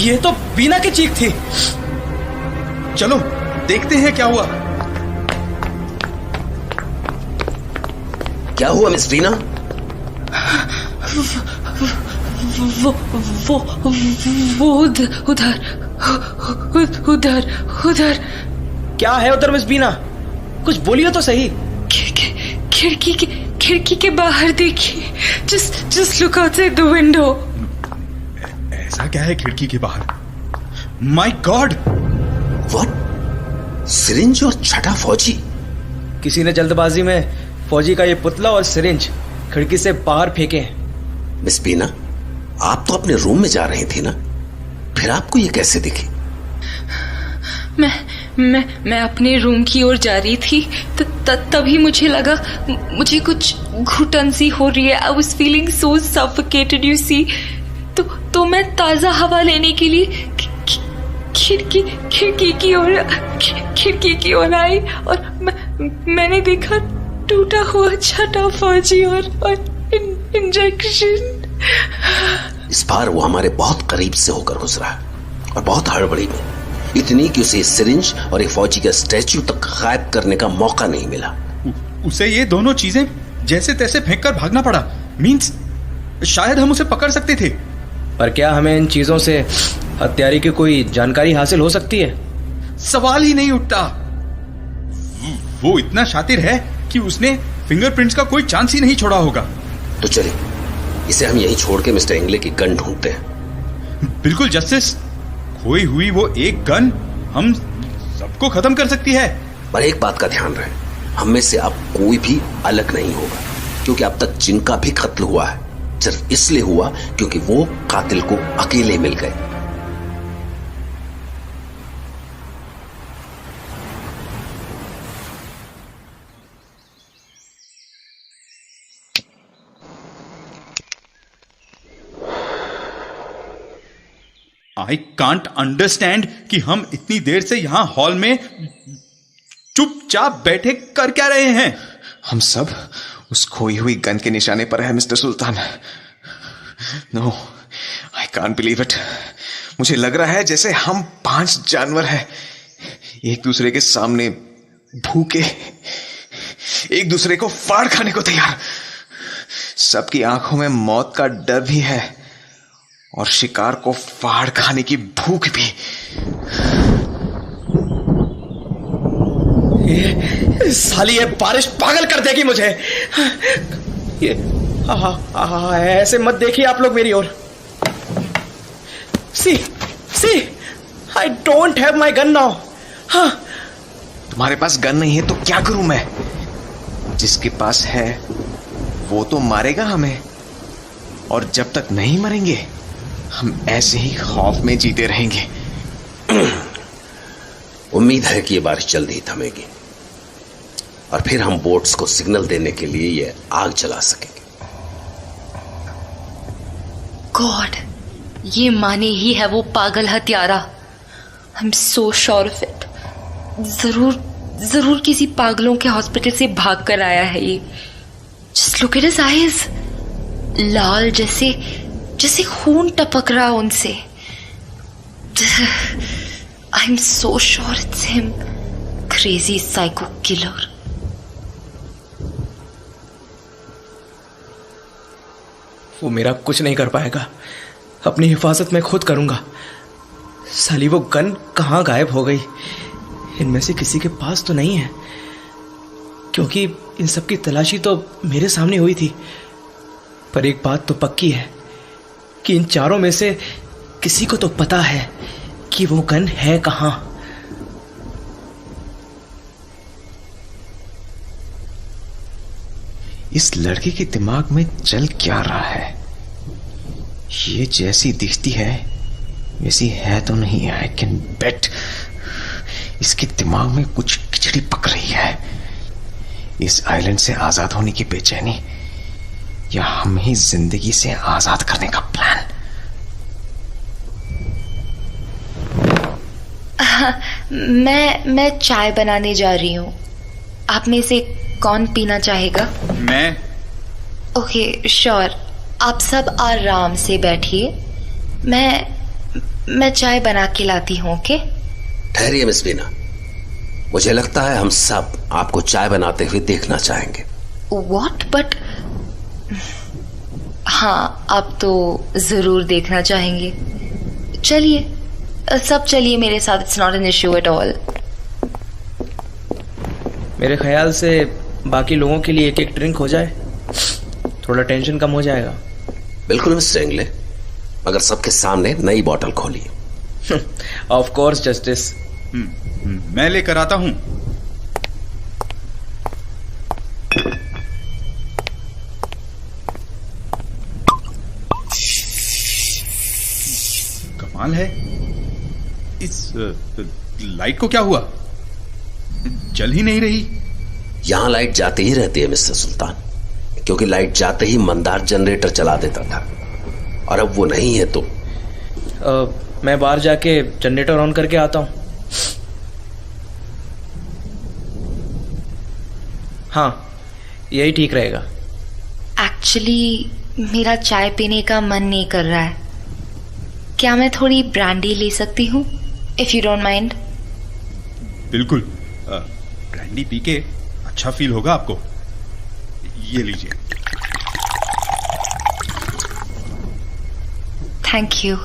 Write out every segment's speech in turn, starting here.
ये तो बीना की चीख थी। चलो देखते हैं क्या हुआ। क्या हुआ मिस बीना? वो उधर। क्या है उधर मिस बीना? कुछ बोलिए तो सही। खिड़की के बाहर देखिए। Just look outside the window. ऐसा क्या है खिड़की के बाहर? My God! व्हाट? सिरिंज और छठा फौजी? किसी ने जल्दबाजी में फौजी का ये पुतला और सिरिंज खिड़की से बाहर फेंके हैं। मिस बीना, आप तो अपने रूम में जा रही थी ना, फिर आपको ये कैसे दिखी? मैं अपने रूम की ओर जा रही थी, तभी मुझे लगा मुझे कुछ घुटन सी हो रही है। I was feeling so suffocated, you see. तो मैं ताजा हवा लेने के लिए खिड़की की ओर आई और मैंने देखा टूटा हुआ छठा फौजी और इंजेक्शन। इस बार वो हमारे बहुत करीब से होकर गुजरा और बहुत हड़बड़ी में, इतनी कि उसे सिरिंज और एक फौजी का स्टैच्यू तक गायब करने का मौका नहीं मिला। उसे ये दोनों चीजें जैसे तैसे फेंककर भागना पड़ा। मींस शायद हम उसे पकड़ सकते थे। पर क्या हमें इन चीजों से हत्यारे की कोई जानकारी हासिल हो सकती है? सवाल ही नहीं उठता। वो इतना शातिर है कि उसने फिंगरप्रिंट्स का कोई चांस ही नहीं छोड़ा होगा। तो चलिए इसे हम यहीं छोड़ के मिस्टर इंग्ले की गन ढूंढते हैं। बिल्कुल जस्टिस। खोई हुई वो एक गन हम सबको खत्म कर सकती है। पर एक बात का ध्यान रहे, हम में से अब कोई भी अलग नहीं होगा, क्योंकि अब तक जिनका भी कत्ल हुआ है सिर्फ इसलिए हुआ क्योंकि वो कातिल को अकेले मिल गए। आई कांट अंडरस्टैंड कि हम इतनी देर से यहां हॉल में चुपचाप बैठे कर क्या रहे हैं। हम सब उस खोई हुई गन के निशाने पर है mister Sultan. No, I can't believe it. मुझे लग रहा है जैसे हम 5 जानवर हैं, एक दूसरे के सामने भूखे, एक दूसरे को फाड़ खाने को तैयार। सबकी आंखों में मौत का डर भी है और शिकार को फाड़ खाने की भूख भी। साली ये बारिश पागल कर देगी मुझे। ये ऐसे मत देखिए आप लोग मेरी ओर। See I don't have my gun now. हाँ, तुम्हारे पास गन नहीं है तो क्या करूं मैं? जिसके पास है वो तो मारेगा हमें, और जब तक नहीं मरेंगे हम ऐसे ही खौफ में जीते रहेंगे। उम्मीद है कि ये बारिश जल्दी ही थमेगी और फिर हम बोट्स को सिग्नल देने के लिए ये आग जला सकेंगे। गॉड, ये माने ही है वो पागल हत्यारा। आई am so sure of it. जरूर किसी पागलों के हॉस्पिटल से भाग कर आया है ये। Just look at his eyes, लाल जैसे खून टपक रहा उनसे। I am so sure it's him, crazy psycho killer. वो मेरा कुछ नहीं कर पाएगा। अपनी हिफाजत मैं खुद करूंगा। साली वो गन कहाँ गायब हो गई? इनमें से किसी के पास तो नहीं है, क्योंकि इन सब की तलाशी तो मेरे सामने हुई थी। पर एक बात तो पक्की है कि इन चारों में से किसी को तो पता है कि वो गन है कहां। इस लड़के के दिमाग में चल क्या रहा है? ये जैसी दिखती है वैसी है तो नहीं। आई कैन बेट इसके दिमाग में कुछ खिचड़ी पक रही है। इस आइलैंड से आजाद होने की बेचैनी, या हम ही जिंदगी से आजाद करने का प्लान। मैं चाय बनाने जा रही हूँ। आप में से कौन पीना चाहेगा? मैं। Okay sure. आप सब आराम से बैठिए। मैं चाय बना के लाती हूँ। ओके? ठहरिए मिस बीना, मुझे लगता है हम सब आपको चाय बनाते हुए देखना चाहेंगे। व्हाट? बट हाँ, आप तो जरूर देखना चाहेंगे। चलिए, सब चलिए मेरे साथ। It's not an issue at all. मेरे ख्याल से बाकी लोगों के लिए एक एक ड्रिंक हो जाए, थोड़ा टेंशन कम हो जाएगा। बिल्कुल मिस्टर एंगले, मगर सबके सामने नई बोतल खोलिए। Of course justice. मैं लेकर आता हूं। कमाल है, इस लाइट को क्या हुआ? जल ही नहीं रही। यहां लाइट जाते ही रहती है मिस्टर सुल्तान, क्योंकि लाइट जाते ही मंदार जनरेटर चला देता था, और अब वो नहीं है तो मैं बाहर जाके जनरेटर ऑन करके आता हूँ। हाँ, यही ठीक रहेगा। एक्चुअली मेरा चाय पीने का मन नहीं कर रहा है। क्या मैं थोड़ी ब्रांडी ले सकती हूँ, इफ यू डोंट माइंड? बिल्कुल, ब्रांडी पी के अच्छा फील होगा आपको। ये लीजिए। Thank you.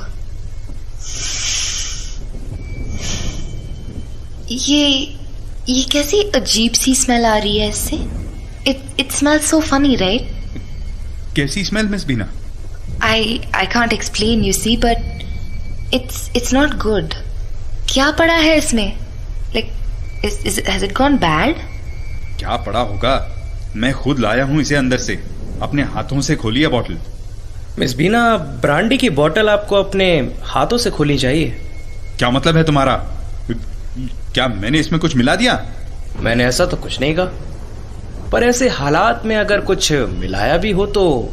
ये कैसी अजीब सी स्मेल आ रही है इससे। It smells so funny, right? कैसी smell miss Bina? I can't explain, you see, but it's not good. क्या पड़ा है इसमें? Like, has it gone bad? क्या पड़ा होगा? मैं खुद लाया हूं इसे अंदर से, अपने हाथों से खोली है बॉटल। मिस बीना, ब्रांडी की बोतल आपको अपने हाथों से खोलनी चाहिए। क्या मतलब है तुम्हारा? क्या मैंने इसमें कुछ मिला दिया? मैंने ऐसा तो कुछ नहीं कहा, पर ऐसे हालात में अगर कुछ मिलाया भी हो तो।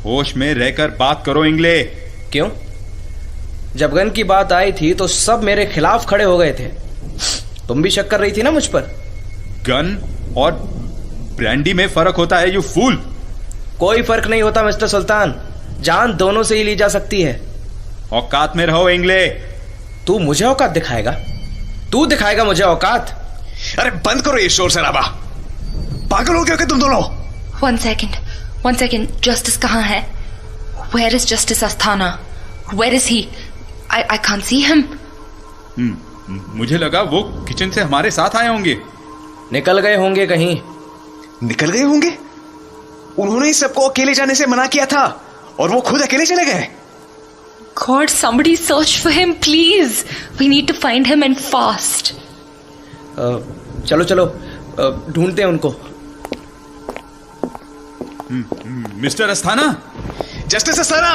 होश में रहकर बात करो इंगले। क्यों? जब गन की बात आई थी तो सब मेरे खिलाफ खड़े हो गए थे। तुम भी शक कर रही थी ना मुझ पर। गन और ब्रांडी में फर्क होता है, यू फूल। कोई फर्क नहीं होता मिस्टर सुल्तान, जान दोनों से ही ली जा सकती है। औकात में रहो इंगले। तू मुझे औकात दिखाएगा? तू दिखाएगा मुझे औकात? अरे बंद करो ये शोर शराबा, पागल हो गए हो तुम दोनों? One second. Justice कहाँ है? Where is Justice Asthana? Where is he? I can't see him. मुझे लगा वो किचन से हमारे साथ आए होंगे। निकल गए होंगे कहीं। निकल गए होंगे? उन्होंने ही सबको अकेले जाने से मना किया था और वो खुद अकेले चले गए। God, somebody search for him, please. We need to find him and fast. चलो ढूंढते हैं उनको। Mister Asthana. Justice Asthana.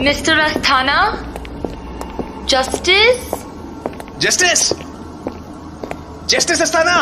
Mr. Asthana? Justice? Justice Asthana.